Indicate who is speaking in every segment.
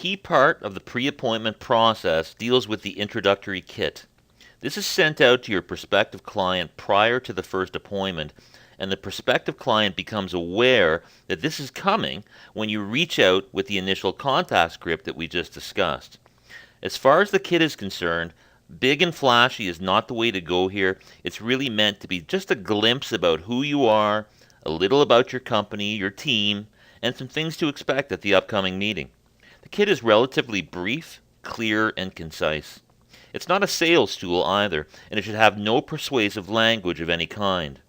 Speaker 1: key part of the pre-appointment process deals with the introductory kit. This is sent out to your prospective client prior to the first appointment, and the prospective client becomes aware that this is coming when you reach out with the initial contact script that we just discussed. As far as the kit is concerned, big and flashy is not the way to go here. It's really meant to be just a glimpse about who you are, a little about your company, your team, and some things to expect at the upcoming meeting. The kit is relatively brief, clear, and concise. It's not a sales tool either, and it should have no persuasive language of any kind.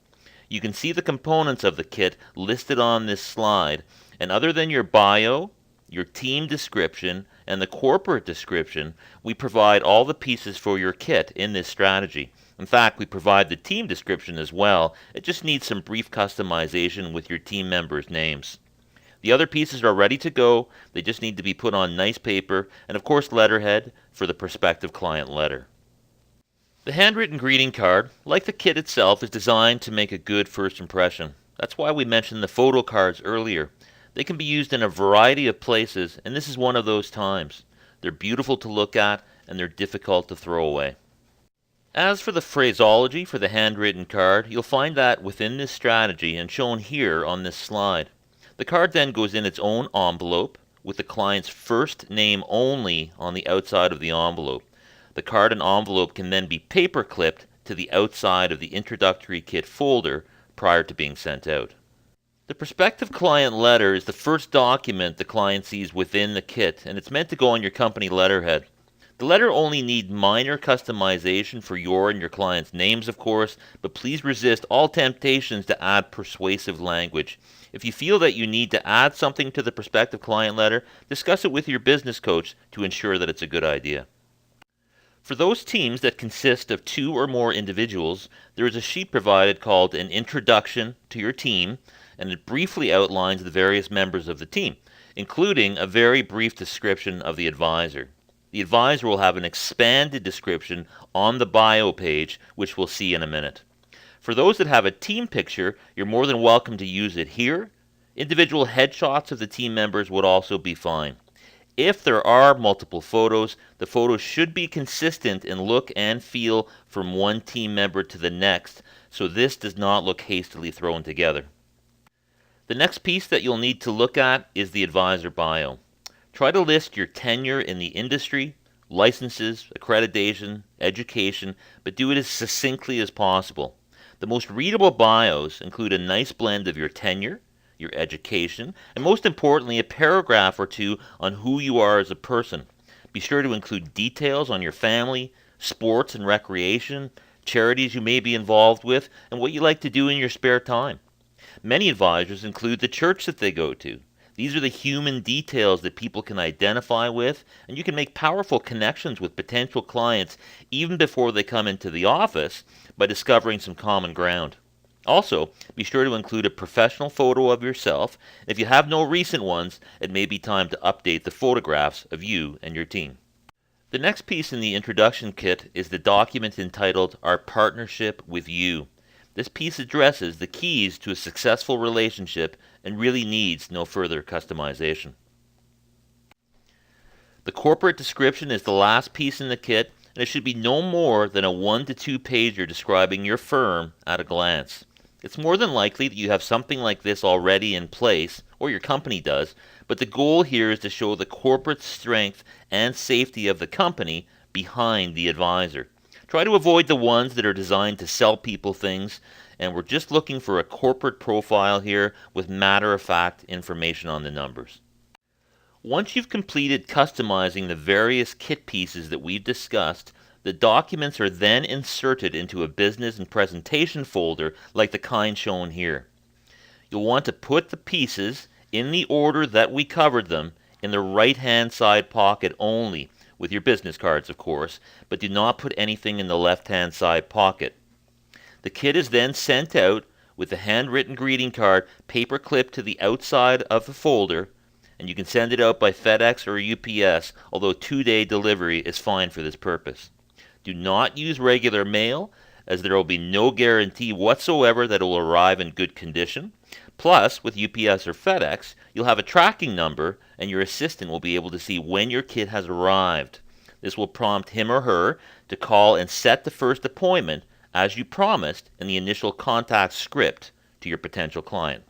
Speaker 1: You can see the components of the kit listed on this slide, and other than your bio, your team description, and the corporate description, we provide all the pieces for your kit in this strategy. In fact, we provide the team description as well. It just needs some brief customization with your team members' names. The other pieces are ready to go. They just need to be put on nice paper and, of course, letterhead for the prospective client letter. The handwritten greeting card, like the kit itself, is designed to make a good first impression. That's why we mentioned the photo cards earlier. They can be used in a variety of places, and this is one of those times. They're beautiful to look at, and they're difficult to throw away. As for the phraseology for the handwritten card, you'll find that within this strategy and shown here on this slide. The card then goes in its own envelope with the client's first name only on the outside of the envelope. The card and envelope can then be paper clipped to the outside of the introductory kit folder prior to being sent out. The prospective client letter is the first document the client sees within the kit, and it's meant to go on your company letterhead. The letter only needs minor customization for your and your client's names, of course, but please resist all temptations to add persuasive language. If you feel that you need to add something to the prospective client letter, discuss it with your business coach to ensure that it's a good idea. For those teams that consist of 2 or more individuals, there is a sheet provided called an introduction to your team, and it briefly outlines the various members of the team, including a very brief description of the advisor. The advisor will have an expanded description on the bio page, which we'll see in a minute. For those that have a team picture, you're more than welcome to use it here. Individual headshots of the team members would also be fine. If there are multiple photos, the photos should be consistent in look and feel from one team member to the next, so this does not look hastily thrown together. The next piece that you'll need to look at is the advisor bio. Try to list your tenure in the industry, licenses, accreditation, education, but do it as succinctly as possible. The most readable bios include a nice blend of your tenure, your education, and most importantly, a paragraph or two on who you are as a person. Be sure to include details on your family, sports and recreation, charities you may be involved with, and what you like to do in your spare time. Many advisors include the church that they go to. These are the human details that people can identify with, and you can make powerful connections with potential clients even before they come into the office by discovering some common ground. Also, be sure to include a professional photo of yourself. If you have no recent ones, it may be time to update the photographs of you and your team. The next piece in the introduction kit is the document entitled Our Partnership with You. This piece addresses the keys to a successful relationship and really needs no further customization. The corporate description is the last piece in the kit, and it should be no more than a 1 to 2 pager describing your firm at a glance. It's more than likely that you have something like this already in place, or your company does, but the goal here is to show the corporate strength and safety of the company behind the advisor. Try to avoid the ones that are designed to sell people things, and we're just looking for a corporate profile here with matter-of-fact information on the numbers. Once you've completed customizing the various kit pieces that we've discussed, the documents are then inserted into a business and presentation folder like the kind shown here. You'll want to put the pieces in the order that we covered them in the right-hand side pocket only, with your business cards of course, but do not put anything in the left-hand side pocket. The kit is then sent out with the handwritten greeting card paper clipped to the outside of the folder, and you can send it out by FedEx or UPS, although 2-day delivery is fine for this purpose. Do not use regular mail, as there will be no guarantee whatsoever that it will arrive in good condition, Plus, with UPS or FedEx, you'll have a tracking number and your assistant will be able to see when your kit has arrived. This will prompt him or her to call and set the first appointment as you promised in the initial contact script to your potential client.